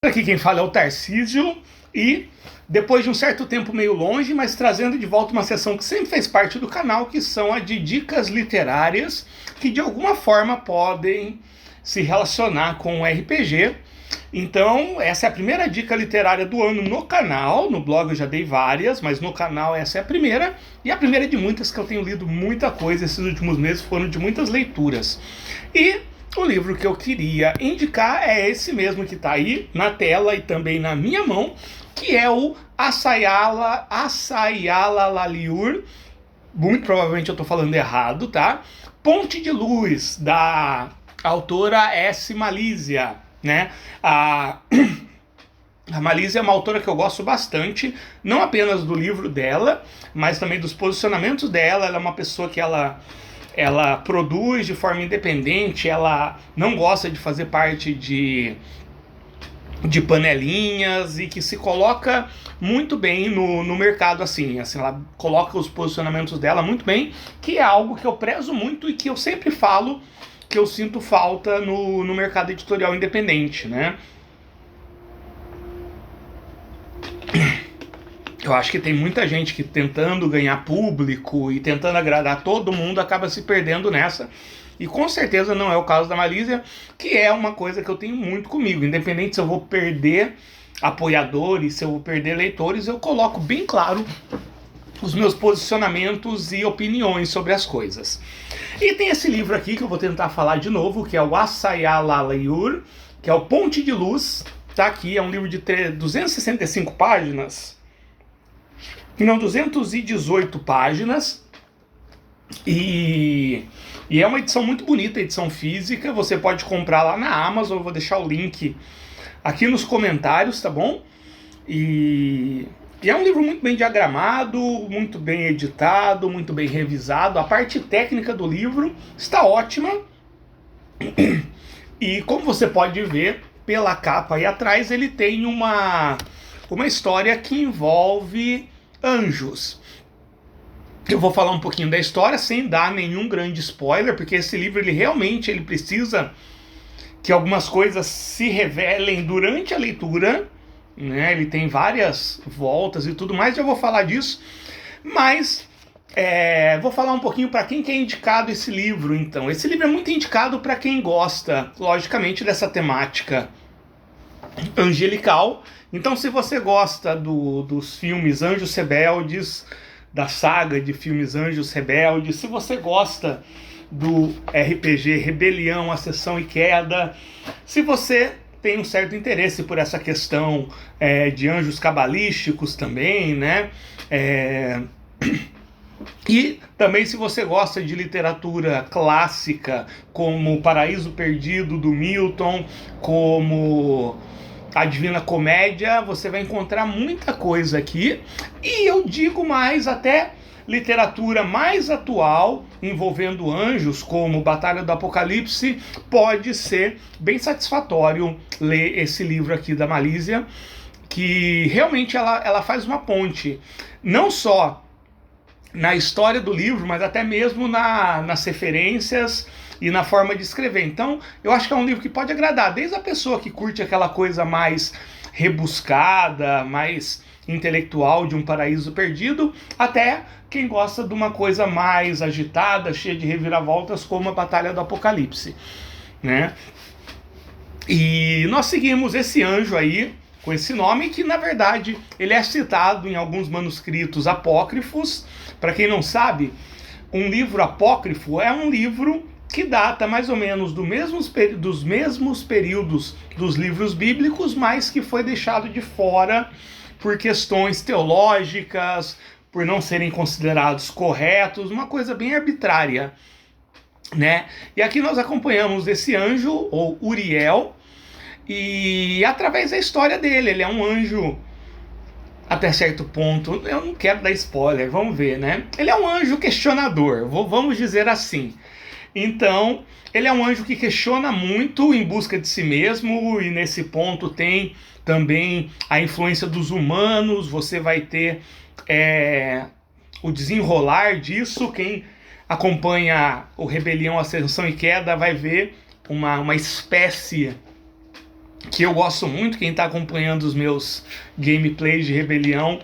Aqui quem fala é o Tarcísio, e depois de um certo tempo meio longe, mas trazendo de volta uma sessão que sempre fez parte do canal, que são a de dicas literárias, que de alguma forma podem se relacionar com o RPG. Então, essa é a primeira dica literária do ano no canal. No blog eu já dei várias, mas no canal essa é a primeira. E a primeira de muitas, que eu tenho lido muita coisa esses últimos meses, foram de muitas leituras. E o livro que eu queria indicar é esse mesmo que está aí na tela e também na minha mão, que é o Asayala Lalliur. Muito provavelmente eu estou falando errado, tá? Ponte de Luz, da autora S. Malísia, né? A Malísia é uma autora que eu gosto bastante, não apenas do livro dela, mas também dos posicionamentos dela. Ela é uma pessoa que ela produz de forma independente, ela não gosta de fazer parte de panelinhas, e que se coloca muito bem no mercado, assim, ela coloca os posicionamentos dela muito bem, que é algo que eu prezo muito e que eu sempre falo que eu sinto falta no mercado editorial independente, né? Eu acho que tem muita gente que, tentando ganhar público e tentando agradar todo mundo, acaba se perdendo nessa. E com certeza não é o caso da Malísia, que é uma coisa que eu tenho muito comigo. Independente se eu vou perder apoiadores, se eu vou perder leitores, eu coloco bem claro os meus posicionamentos e opiniões sobre as coisas. E tem esse livro aqui que eu vou tentar falar de novo, que é o Asayala Lalliur, que é o Ponte de Luz. Tá aqui, é um livro de 265 páginas. Não, 218 páginas. E é uma edição muito bonita, edição física. Você pode comprar lá na Amazon, eu vou deixar o link aqui nos comentários, tá bom? E é um livro muito bem diagramado, muito bem editado, muito bem revisado. A parte técnica do livro está ótima. E como você pode ver pela capa aí atrás, ele tem uma história que envolve anjos. Eu vou falar um pouquinho da história sem dar nenhum grande spoiler, porque esse livro ele precisa que algumas coisas se revelem durante a leitura, né? Ele tem várias voltas e tudo mais, eu vou falar disso, mas vou falar um pouquinho para quem que é indicado esse livro. Então, esse livro é muito indicado para quem gosta, logicamente, dessa temática angelical. Então, se você gosta dos filmes Anjos Rebeldes, da saga de filmes Anjos Rebeldes, se você gosta do RPG Rebelião, Ascensão e Queda, se você tem um certo interesse por essa questão de anjos cabalísticos também, né? E também, se você gosta de literatura clássica, como Paraíso Perdido, do Milton, como a Divina Comédia, você vai encontrar muita coisa aqui. E eu digo mais, até literatura mais atual, envolvendo anjos, como Batalha do Apocalipse, pode ser bem satisfatório ler esse livro aqui da Malísia, que realmente ela faz uma ponte, não só na história do livro, mas até mesmo nas referências e na forma de escrever. Então, eu acho que é um livro que pode agradar desde a pessoa que curte aquela coisa mais rebuscada, mais intelectual de um Paraíso Perdido, até quem gosta de uma coisa mais agitada, cheia de reviravoltas, como a Batalha do Apocalipse, né? E nós seguimos esse anjo aí, com esse nome, que na verdade ele é citado em alguns manuscritos apócrifos. Para quem não sabe, um livro apócrifo é um livro que data mais ou menos dos mesmos períodos dos livros bíblicos, mas que foi deixado de fora por questões teológicas, por não serem considerados corretos, uma coisa bem arbitrária, né? E aqui nós acompanhamos esse anjo, ou Uriel, e através da história dele, ele é um anjo até certo ponto, eu não quero dar spoiler, vamos ver, né? Ele é um anjo questionador, vamos dizer assim. Então, ele é um anjo que questiona muito em busca de si mesmo, e nesse ponto tem também a influência dos humanos. Você vai ter o desenrolar disso. Quem acompanha o Rebelião, Ascensão e Queda vai ver uma espécie que eu gosto muito. Quem está acompanhando os meus gameplays de Rebelião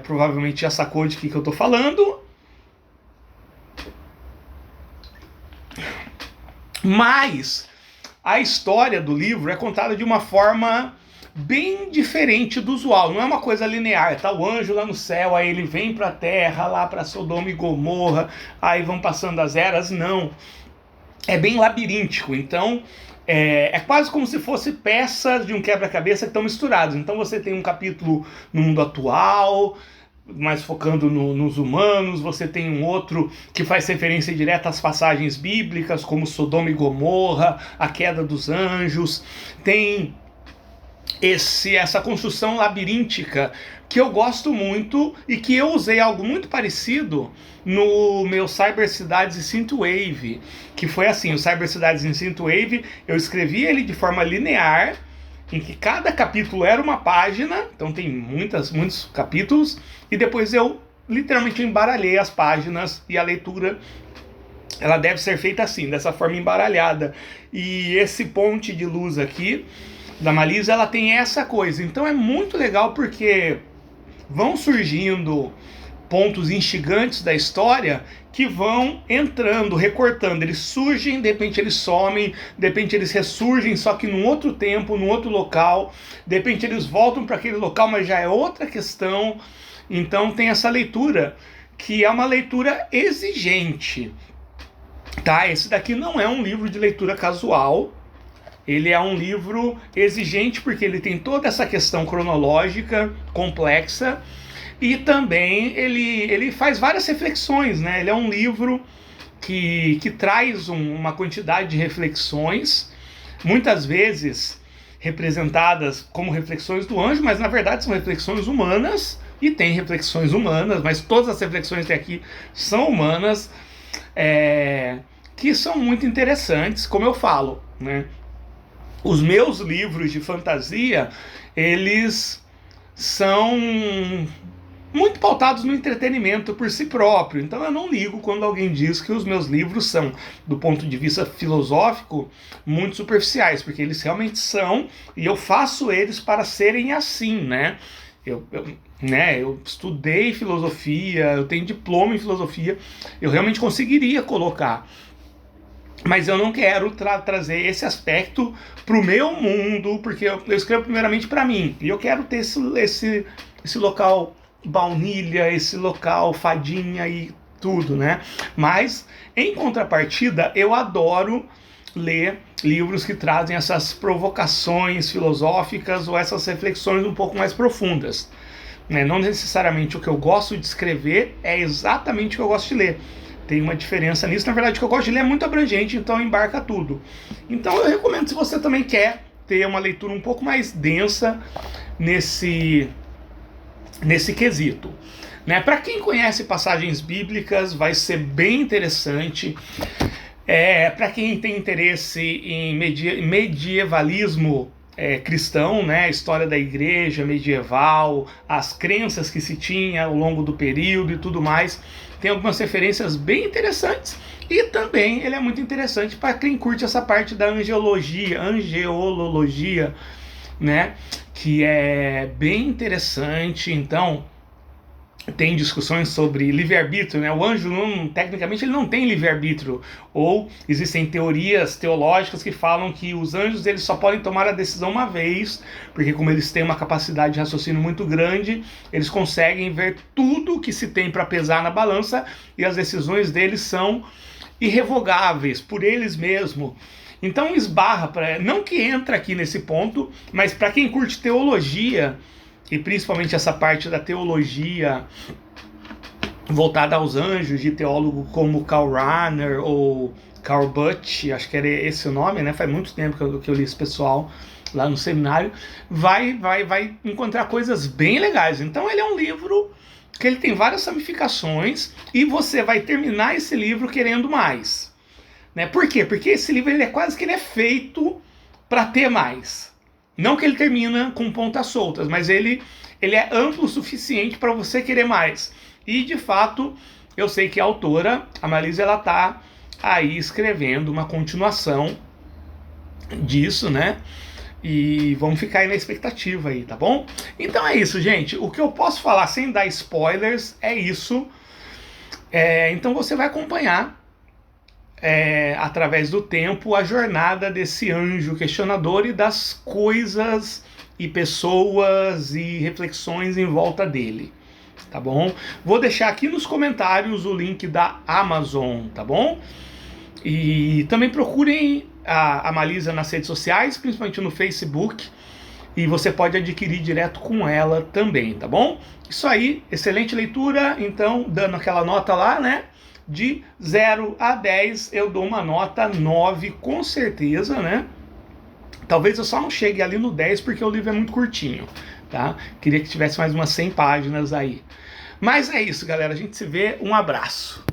provavelmente já sacou de que eu estou falando. Mas a história do livro é contada de uma forma bem diferente do usual. Não é uma coisa linear. Tá o anjo lá no céu, aí ele vem para a terra, lá para Sodoma e Gomorra, aí vão passando as eras. Não. É bem labiríntico. Então é quase como se fosse peças de um quebra-cabeça que estão misturadas. Então você tem um capítulo no mundo atual, mais focando nos humanos. Você tem um outro que faz referência direta às passagens bíblicas, como Sodoma e Gomorra, a queda dos anjos. Tem essa construção labiríntica que eu gosto muito e que eu usei algo muito parecido no meu Cyber Cidades e Synthwave, que foi assim: o Cyber Cidades e Synthwave eu escrevi ele de forma linear, em que cada capítulo era uma página, então tem muitos capítulos, e depois eu literalmente embaralhei as páginas, e a leitura ela deve ser feita assim, dessa forma embaralhada. E esse ponte de luz aqui da Malisa, ela tem essa coisa. Então é muito legal porque vão surgindo pontos instigantes da história que vão entrando, recortando. Eles surgem, de repente eles somem, de repente eles ressurgem, só que num outro tempo, num outro local. De repente eles voltam para aquele local, mas já é outra questão. Então tem essa leitura, que é uma leitura exigente. Tá? Esse daqui não é um livro de leitura casual. Ele é um livro exigente porque ele tem toda essa questão cronológica complexa, e também ele faz várias reflexões, né? Ele é um livro que traz uma quantidade de reflexões, muitas vezes representadas como reflexões do anjo, mas na verdade são reflexões humanas, e tem reflexões humanas, mas todas as reflexões até aqui são humanas, que são muito interessantes, como eu falo, né? Os meus livros de fantasia, eles são muito pautados no entretenimento por si próprio. Então eu não ligo quando alguém diz que os meus livros são, do ponto de vista filosófico, muito superficiais, porque eles realmente são, e eu faço eles para serem assim, né? Eu estudei filosofia, eu tenho diploma em filosofia, eu realmente conseguiria colocar. Mas eu não quero trazer esse aspecto para o meu mundo, porque eu escrevo primeiramente para mim. E eu quero ter esse local baunilha, esse local fadinha e tudo, né? Mas, em contrapartida, eu adoro ler livros que trazem essas provocações filosóficas ou essas reflexões um pouco mais profundas. Não necessariamente o que eu gosto de escrever é exatamente o que eu gosto de ler. Tem uma diferença nisso. Na verdade, o que eu gosto de ler é muito abrangente, então embarca tudo. Então eu recomendo, se você também quer ter uma leitura um pouco mais densa nesse quesito. Para quem conhece passagens bíblicas, vai ser bem interessante. Para quem tem interesse em medievalismo cristão, né, a história da igreja medieval, as crenças que se tinha ao longo do período e tudo mais, tem algumas referências bem interessantes. E também ele é muito interessante para quem curte essa parte da angelologia, né, que é bem interessante. Então tem discussões sobre livre-arbítrio, né? O anjo, tecnicamente, ele não tem livre-arbítrio. Ou existem teorias teológicas que falam que os anjos eles só podem tomar a decisão uma vez, porque como eles têm uma capacidade de raciocínio muito grande, eles conseguem ver tudo que se tem para pesar na balança, e as decisões deles são irrevogáveis por eles mesmos. Então esbarra, não que entra aqui nesse ponto, mas para quem curte teologia, e principalmente essa parte da teologia voltada aos anjos, de teólogo como Karl Rahner ou Karl Barth, acho que era esse o nome, né? Faz muito tempo que eu li esse pessoal lá no seminário, vai encontrar coisas bem legais. Então ele é um livro que ele tem várias ramificações, e você vai terminar esse livro querendo mais, né? Por quê? Porque esse livro ele é quase que ele é feito para ter mais. Não que ele termina com pontas soltas, mas ele é amplo o suficiente para você querer mais. E, de fato, eu sei que a autora, a Malisa, ela tá aí escrevendo uma continuação disso, né? E vamos ficar aí na expectativa aí, tá bom? Então é isso, gente. O que eu posso falar sem dar spoilers é isso. Então você vai acompanhar através do tempo a jornada desse anjo questionador e das coisas e pessoas e reflexões em volta dele, tá bom? Vou deixar aqui nos comentários o link da Amazon, tá bom? E também procurem a Malisa nas redes sociais, principalmente no Facebook, e você pode adquirir direto com ela também, tá bom? Isso aí, excelente leitura. Então, dando aquela nota lá, né? De 0 a 10, eu dou uma nota 9, com certeza, né? Talvez eu só não chegue ali no 10, porque o livro é muito curtinho, tá? Queria que tivesse mais umas 100 páginas aí. Mas é isso, galera. A gente se vê. Um abraço.